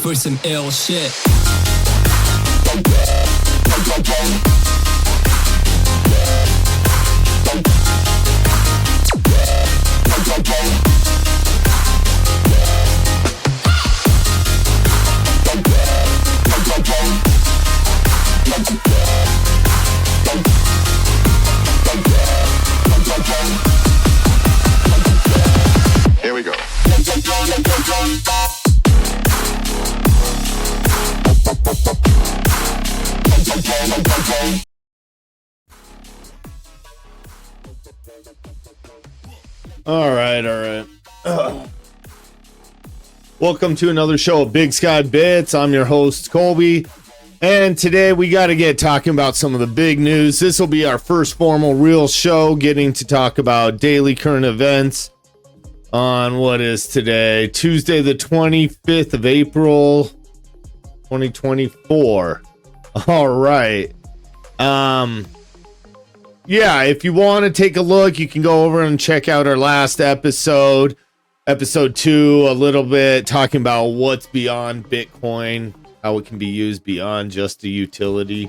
for some ill shit. Here we go. All right. Welcome to another show of Big Sky Bits. I'm your host, Colby. And today we got to get talking about some of the big news. This will be our first formal real show, getting to talk about daily current events on what is today, Tuesday, the 25th of April, 2024. All right. Yeah, if you want to take a look, you can go over and check out our last episode 2, a little bit talking about what's beyond Bitcoin, how it can be used beyond just a utility.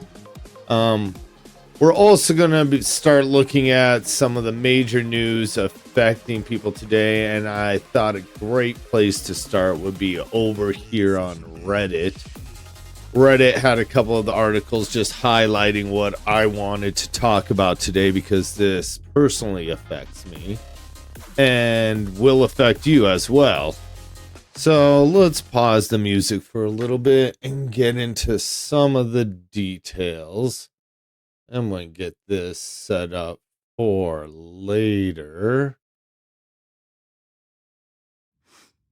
We're also going to start looking at some of the major news affecting people today, and I thought a great place to start would be over here on Reddit. Reddit had a couple of the articles just highlighting what I wanted to talk about today because this personally affects me and will affect you as well. So let's pause the music for a little bit and get into some of the details. I'm going to get this set up for later.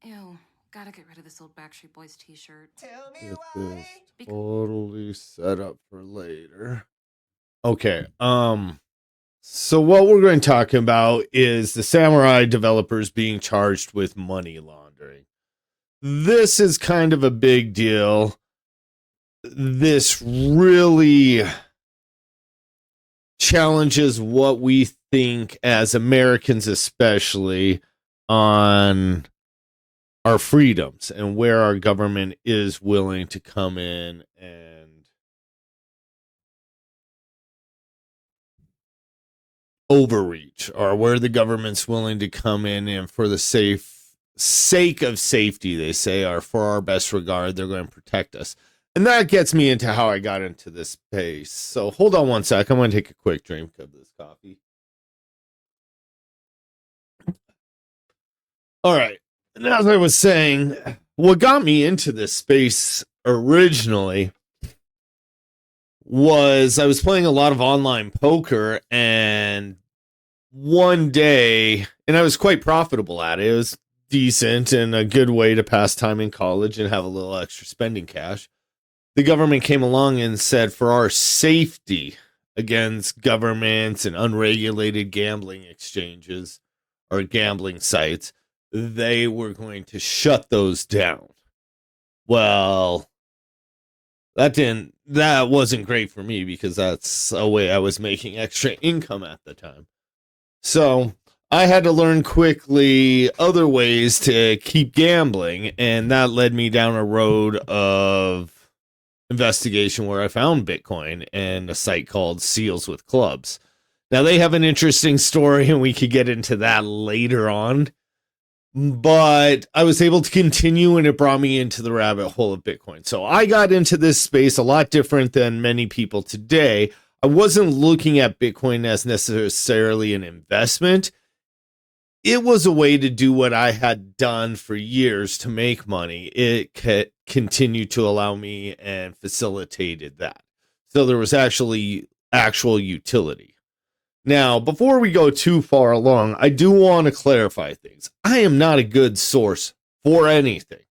Ew, gotta get rid of this old Backstreet Boys t-shirt. Get this totally set up for later. Okay, so what we're going to talk about is the Samurai developers being charged with money laundering. This is kind of a big deal. This really challenges what we think as Americans, especially on our freedoms and where our government is willing to come in and overreach, or where the government's willing to come in and for the sake of safety, they say, or for our best regard, they're going to protect us. And that gets me into how I got into this space. So hold on one sec. I'm going to take a quick drink of this coffee. All right. And as I was saying, what got me into this space originally was I was playing a lot of online poker, and one day, and I was quite profitable at it. It was decent and a good way to pass time in college and have a little extra spending cash. The government came along and said, for our safety against governments and unregulated gambling exchanges or gambling sites, they were going to shut those down. Well, that wasn't great for me because that's a way I was making extra income at the time. So I had to learn quickly other ways to keep gambling, and that led me down a road of investigation where I found Bitcoin and a site called Seals with Clubs. Now, they have an interesting story, and we could get into that later on. But I was able to continue, and it brought me into the rabbit hole of Bitcoin. So I got into this space a lot different than many people today. I wasn't looking at Bitcoin as necessarily an investment. It was a way to do what I had done for years to make money. It continued to allow me and facilitated that. So there was actual utility. Now, before we go too far along, I do want to clarify things. I am not a good source for anything.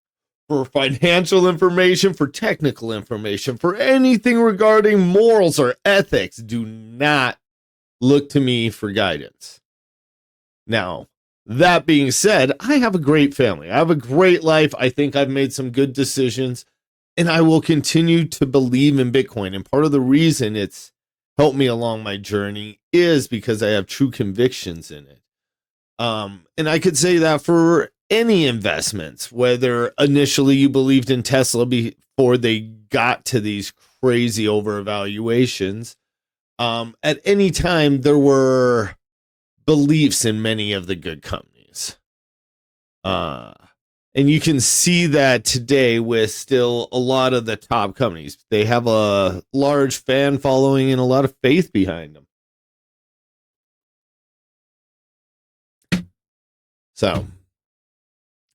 For financial information, for technical information, for anything regarding morals or ethics, do not look to me for guidance. Now, that being said, I have a great family. I have a great life. I think I've made some good decisions, and I will continue to believe in Bitcoin. And part of the reason it's helped me along my journey is because I have true convictions in it. And I could say that for any investments, whether initially you believed in Tesla before they got to these crazy overvaluations, at any time there were beliefs in many of the good companies. And you can see that today with still a lot of the top companies. They have a large fan following and a lot of faith behind them. So,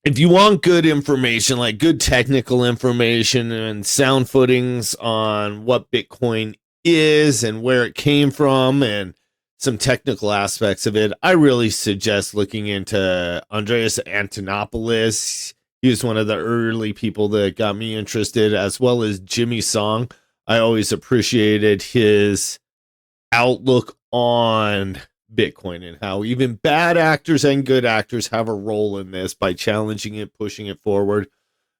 if you want good information, like good technical information and sound footings on what Bitcoin is and where it came from and some technical aspects of it, I really suggest looking into Andreas Antonopoulos. He was one of the early people that got me interested, as well as Jimmy Song. I always appreciated his outlook on Bitcoin and how even bad actors and good actors have a role in this by challenging it, pushing it forward.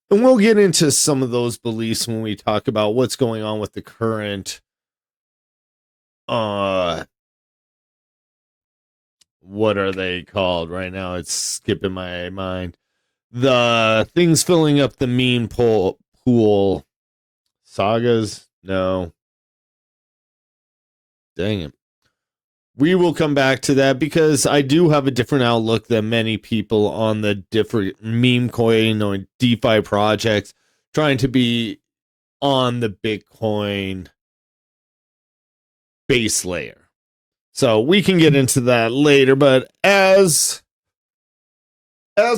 And we'll get into some of those beliefs when we talk about what's going on with the current what are they called right now? It's skipping my mind. The things filling up the meme pool sagas? No. Dang it. We will come back to that because I do have a different outlook than many people on the different meme coin or DeFi projects trying to be on the Bitcoin base layer. So we can get into that later, but as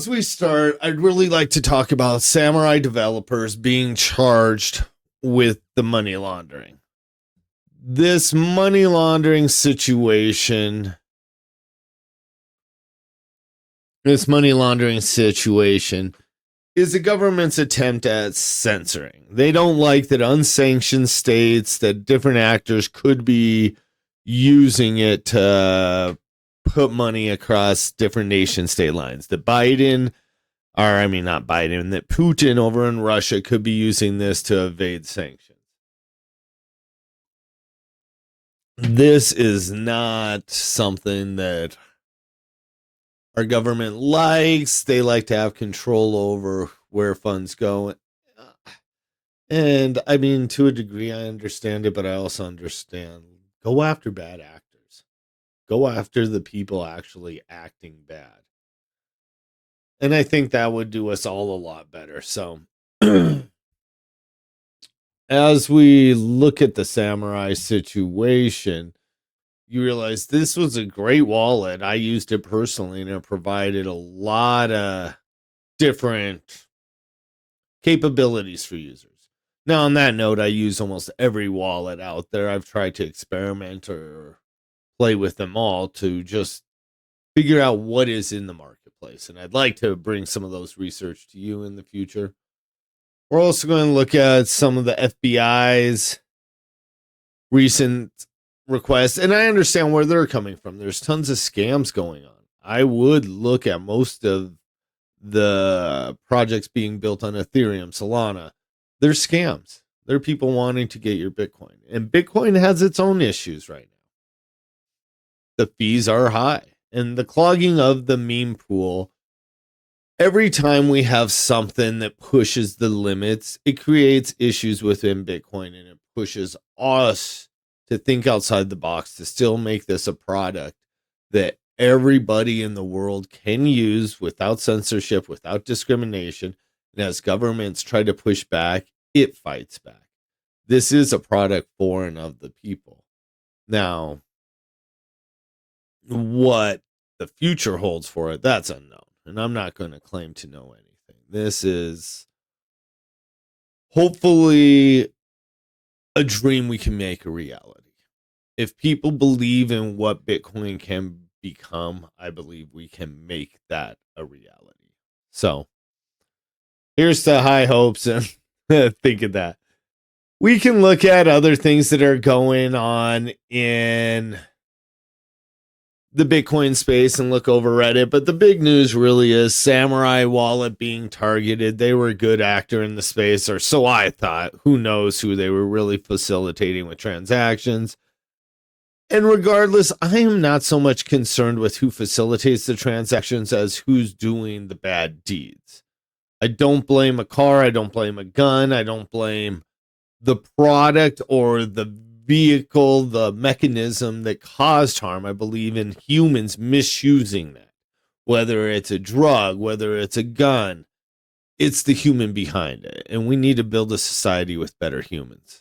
we start, I'd really like to talk about Samurai developers being charged with the money laundering. This money laundering situation is the government's attempt at censoring. They don't like that unsanctioned states, that different actors could be using it to put money across different nation state lines. That Putin over in Russia could be using this to evade sanctions. This is not something that our government likes. They like to have control over where funds go. And I mean, to a degree, I understand it, but I also understand go after bad actors. Go after the people actually acting bad. And I think that would do us all a lot better. So, as we look at the Samurai situation, you realize this was a great wallet. I used it personally, and it provided a lot of different capabilities for users. Now, on that note, I use almost every wallet out there. I've tried to experiment or play with them all to just figure out what is in the marketplace. And I'd like to bring some of those research to you in the future. We're also going to look at some of the FBI's recent requests, and I understand where they're coming from. There's tons of scams going on. I would look at most of the projects being built on Ethereum, Solana. They're scams. They're people wanting to get your Bitcoin. And Bitcoin has its own issues right now. The fees are high. And the clogging of the meme pool, every time we have something that pushes the limits, it creates issues within Bitcoin, and it pushes us to think outside the box to still make this a product that everybody in the world can use without censorship, without discrimination. And as governments try to push back, it fights back. This is a product for and of the people. Now, what the future holds for it, that's unknown. And I'm not going to claim to know anything. This is hopefully a dream we can make a reality. If people believe in what Bitcoin can become, I believe we can make that a reality. So here's to high hopes and think of that. We can look at other things that are going on in the Bitcoin space and look over Reddit, but the big news really is Samurai Wallet being targeted. They were a good actor in the space, or so I thought. Who knows who they were really facilitating with transactions. And regardless, I am not so much concerned with who facilitates the transactions as who's doing the bad deeds. I don't blame a car. I don't blame a gun. I don't blame the product or the vehicle, the mechanism that caused harm. I believe in humans misusing that. Whether it's a drug, whether it's a gun, it's the human behind it. And we need to build a society with better humans.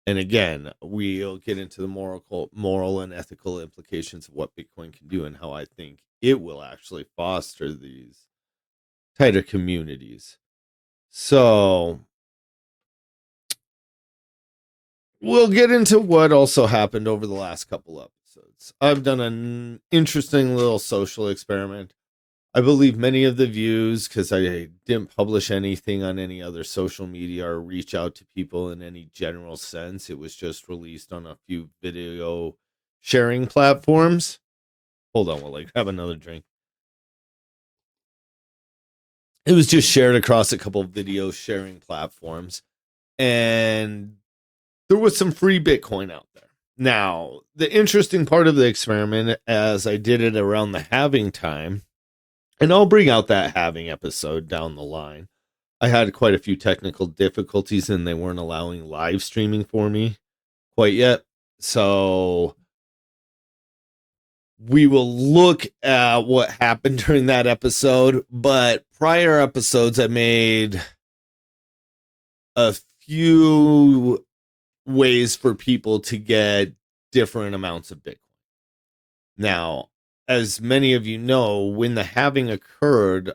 And again, we'll get into the moral and ethical implications of what Bitcoin can do and how I think it will actually foster these tighter communities. So we'll get into what also happened over the last couple episodes. I've done an interesting little social experiment. I believe many of the views, because I didn't publish anything on any other social media or reach out to people in any general sense. It was just released on a few video sharing platforms. Hold on while I grab another drink. It was just shared across a couple of video sharing platforms. And there was some free Bitcoin out there. Now, the interesting part of the experiment, as I did it around the halving time, and I'll bring out that halving episode down the line. I had quite a few technical difficulties and they weren't allowing live streaming for me quite yet. So we will look at what happened during that episode. But prior episodes, I made a few ways for people to get different amounts of Bitcoin. Now, as many of you know, when the halving occurred,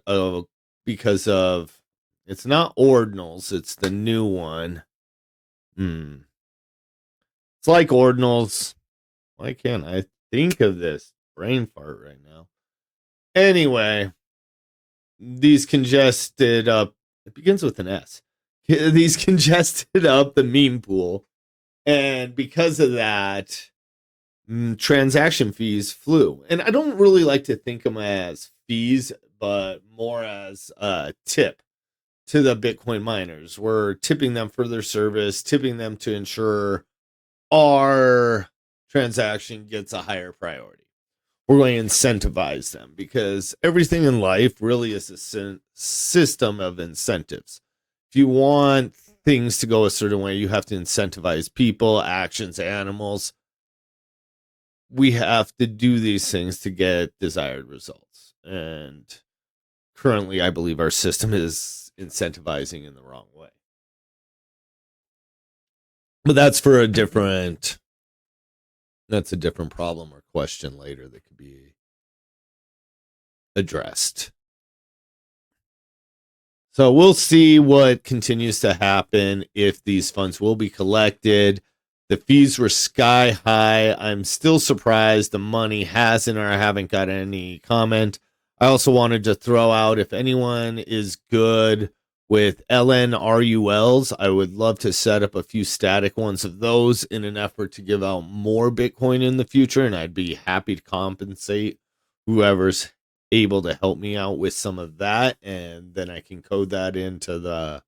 because of, it's not ordinals, it's the new one. It's like ordinals. Why can't I think of this? Brain fart right now. Anyway, these congested up, it begins with an S. These congested up the meme pool. And because of that, transaction fees flew. And I don't really like to think of them as fees, but more as a tip to the Bitcoin miners. We're tipping them for their service, tipping them to ensure our transaction gets a higher priority. We're going to incentivize them because everything in life really is a system of incentives. If you want things to go a certain way, you have to incentivize people, actions, animals. We have to do these things to get desired results. And currently, I believe our system is incentivizing in the wrong way. But that's a different problem or question later that could be addressed. So we'll see what continues to happen, if these funds will be collected. The fees were sky high. I'm still surprised the money hasn't, or I haven't got any comment. I also wanted to throw out, if anyone is good with LNRULs, I would love to set up a few static ones of those in an effort to give out more Bitcoin in the future, and I'd be happy to compensate whoever's able to help me out with some of that, and then I can code that into the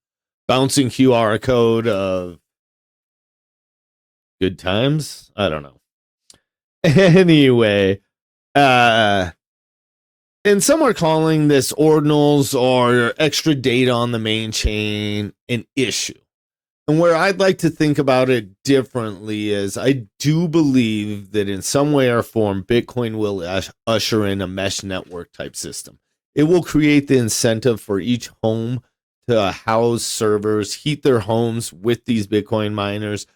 bouncing QR code of good times. I don't know. Anyway, and some are calling this ordinals or extra data on the main chain an issue. And where I'd like to think about it differently is, I do believe that in some way or form, Bitcoin will usher in a mesh network type system. It will create the incentive for each home to house servers, heat their homes with these Bitcoin miners,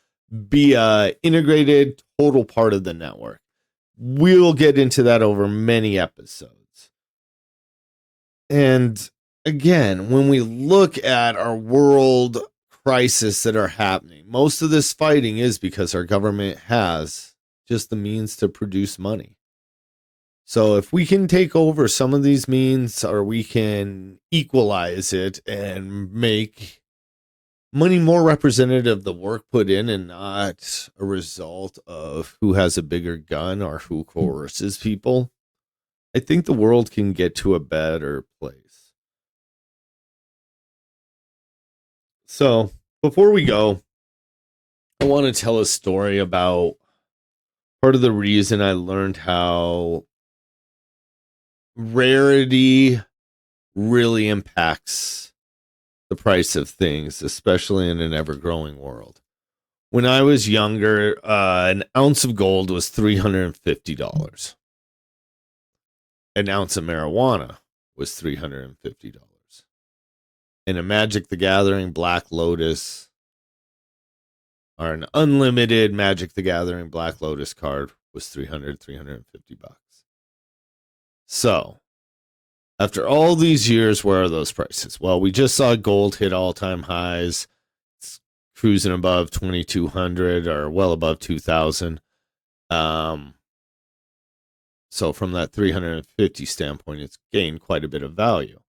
be a integrated total part of the network. We'll get into that over many episodes. And again, when we look at our world crisis that are happening, most of this fighting is because our government has just the means to produce money. So if we can take over some of these means, or we can equalize it and make money more representative of the work put in and not a result of who has a bigger gun or who coerces people, I think the world can get to a better place. So before we go, I want to tell a story about part of the reason I learned how rarity really impacts the price of things, especially in an ever-growing world. When I was younger, an ounce of gold was $350. An ounce of marijuana was $350. And a Magic the Gathering Black Lotus, or an unlimited Magic the Gathering Black Lotus card, was $350. So, after all these years, where are those prices? Well, we just saw gold hit all-time highs. It's cruising above 2,200 or well above 2,000. So from that 350 standpoint, it's gained quite a bit of value.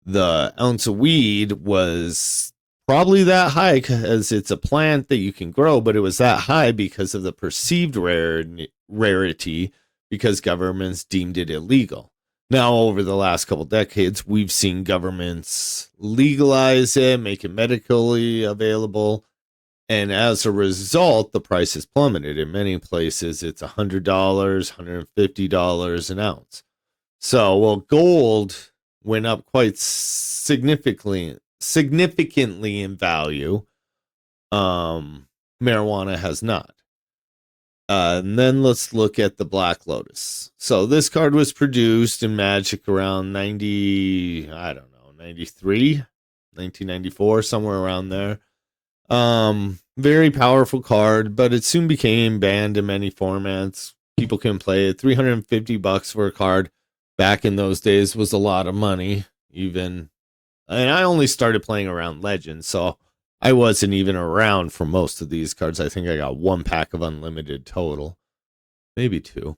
The ounce of weed was probably that high because it's a plant that you can grow, but it was that high because of the perceived rarity because governments deemed it illegal. Now, over the last couple decades, we've seen governments legalize it, make it medically available, and as a result, the price has plummeted. In many places, it's $100, $150 an ounce. So, well, gold went up quite significantly in value. Marijuana has not. And then let's look at the Black Lotus. So this card was produced in Magic around 93, 1994, somewhere around there. Very powerful card, but it soon became banned in many formats. People can play it. $350 for a card back in those days was a lot of money. And I only started playing around Legends, so I wasn't even around for most of these cards. I think I got one pack of unlimited total, maybe two,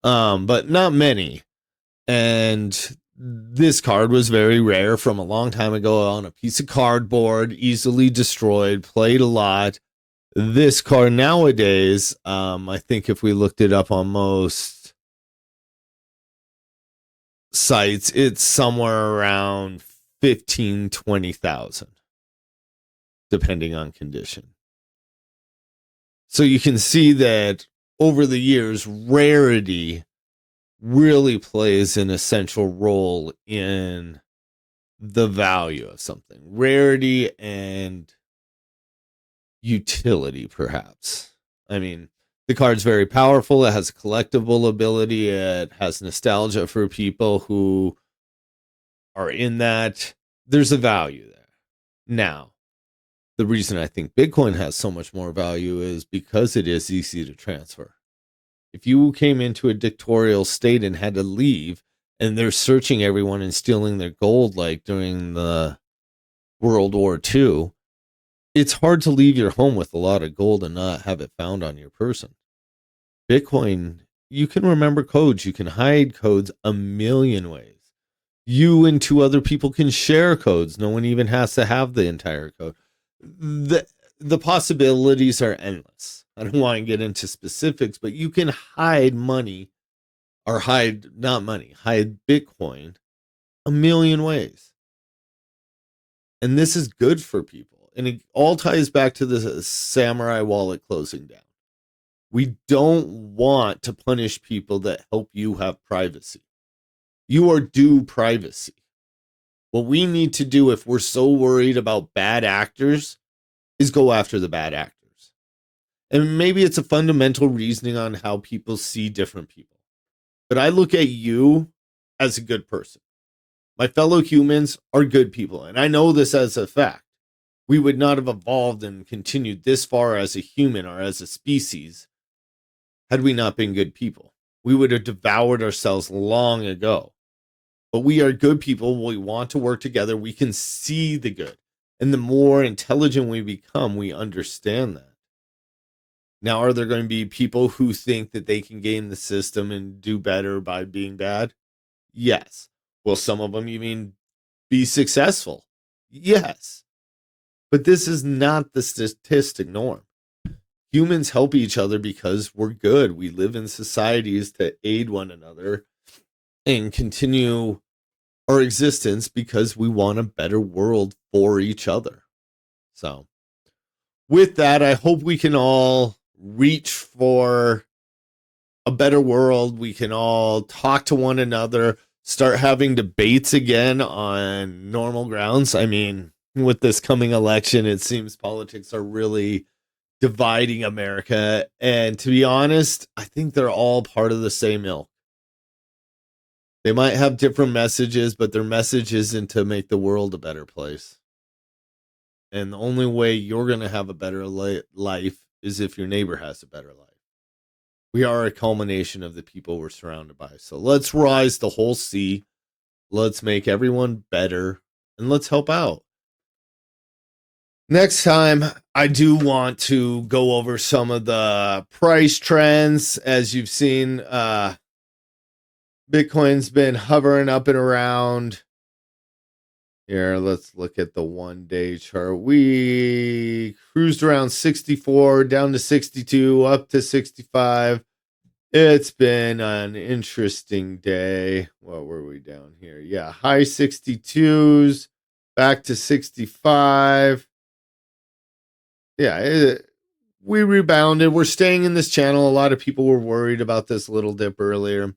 but not many. And this card was very rare from a long time ago on a piece of cardboard, easily destroyed, played a lot. This card nowadays, I think if we looked it up on most sites, it's somewhere around 15,000, 20,000. Depending on condition. So you can see that over the years, rarity really plays an essential role in the value of something. Rarity and utility, perhaps. I mean, the card's very powerful. It has a collectible ability. It has nostalgia for people who are in that. There's a value there. Now, the reason I think Bitcoin has so much more value is because it is easy to transfer. If you came into a dictatorial state and had to leave, and they're searching everyone and stealing their gold like during the World War II, it's hard to leave your home with a lot of gold and not have it found on your person. Bitcoin, you can remember codes. You can hide codes a million ways. You and two other people can share codes. No one even has to have the entire code. The possibilities are endless. I don't want to get into specifics, but you can hide money or hide Bitcoin a million ways. And this is good for people. And it all ties back to the samurai wallet closing down. We don't want to punish people that help you have privacy. You are due privacy. What we need to do if we're so worried about bad actors is go after the bad actors. And maybe it's a fundamental reasoning on how people see different people. But I look at you as a good person. My fellow humans are good people. And I know this as a fact. We would not have evolved and continued this far as a human or as a species had we not been good people. We would have devoured ourselves long ago. But we are good people. We want to work together. We can see the good. And the more intelligent we become, we understand that. Now, are there going to be people who think that they can game the system and do better by being bad? Yes. Will some of them even be successful? Yes. But this is not the statistic norm. Humans help each other because we're good. We live in societies to aid one another and continue our existence because we want a better world for each other. So, with that, I hope we can all reach for a better world. We can all talk to one another, start having debates again on normal grounds. I mean, with this coming election, it seems politics are really dividing America. And to be honest, I think they're all part of the same ilk. They might have different messages, but their message isn't to make the world a better place. And the only way you're going to have a better life is if your neighbor has a better life. We are a culmination of the people we're surrounded by. So let's rise the whole sea. Let's make everyone better. And let's help out. Next time, I do want to go over some of the price trends. As you've seen, Bitcoin's been hovering up and around. Here, let's look at the 1 day chart. We cruised around 64, down to 62, up to 65. It's been an interesting day. What were we down here? Yeah, high 62s, back to 65. Yeah, we rebounded. We're staying in this channel. A lot of people were worried about this little dip earlier.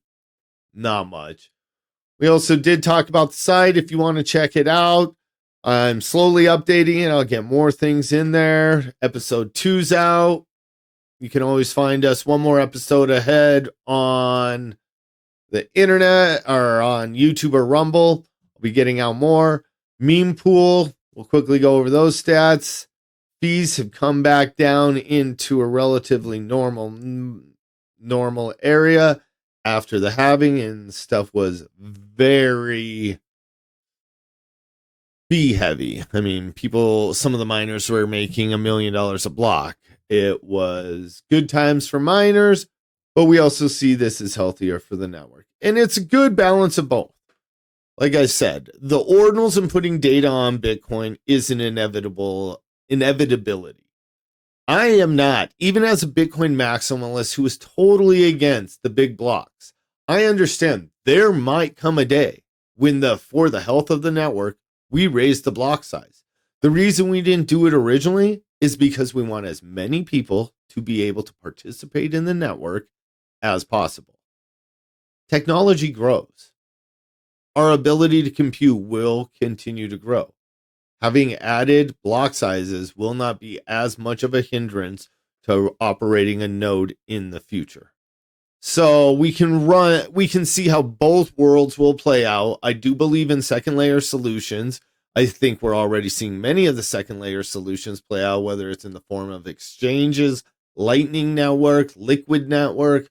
Not much. We also did talk about the site. If you want to check it out, I'm slowly updating it. I'll get more things in there. Episode 2's out. You can always find us one more episode ahead on the internet or on YouTube or Rumble. I'll be getting out more. Meme pool. We'll quickly go over those stats. Fees have come back down into a relatively normal area after the halving, and stuff was very fee heavy. I mean, some of the miners were making $1 million a block. It was good times for miners, but we also see this as healthier for the network. And it's a good balance of both. Like I said, the ordinals and putting data on Bitcoin is an inevitability. I am not, even as a Bitcoin maximalist who is totally against the big blocks. I understand there might come a day when for the health of the network, we raise the block size. The reason we didn't do it originally is because we want as many people to be able to participate in the network as possible. Technology grows. Our ability to compute will continue to grow. Having added block sizes will not be as much of a hindrance to operating a node in the future. So we can see how both worlds will play out. I do believe in second layer solutions. I think we're already seeing many of the second layer solutions play out, whether it's in the form of exchanges, Lightning Network, Liquid Network,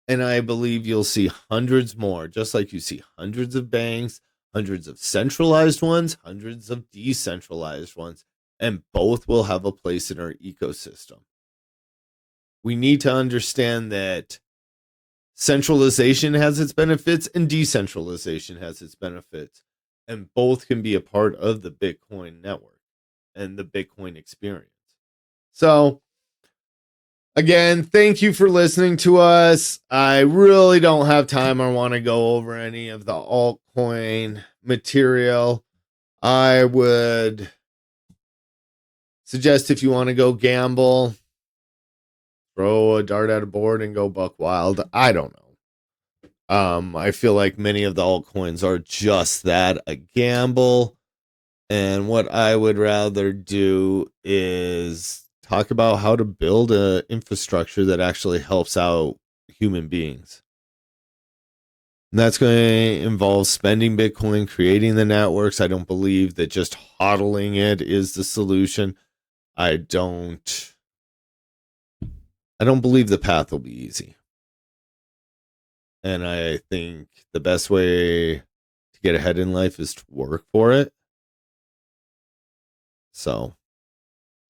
and I believe you'll see hundreds more, just like you see hundreds of banks, hundreds of centralized ones, hundreds of decentralized ones, and both will have a place in our ecosystem. We need to understand that centralization has its benefits and decentralization has its benefits, and both can be a part of the Bitcoin network and the Bitcoin experience. So, again, thank you for listening to us. I really don't have time or want to go over any of the altcoin material. I would suggest if you want to go gamble, throw a dart at a board and go buck wild. I don't know. I feel like many of the altcoins are just that, a gamble. And what I would rather do is talk about how to build an infrastructure that actually helps out human beings. And that's going to involve spending Bitcoin, creating the networks. I don't believe that just hodling it is the solution. I don't believe the path will be easy. And I think the best way to get ahead in life is to work for it. So,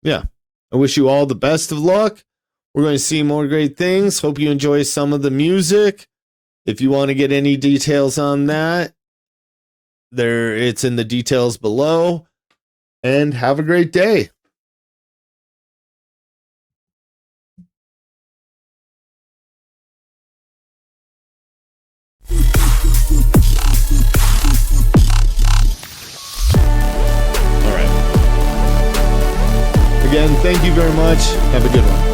yeah. I wish you all the best of luck. We're going to see more great things. Hope you enjoy some of the music. If you want to get any details on that, it's in the details below. And have a great day. Again, thank you very much. Have a good one.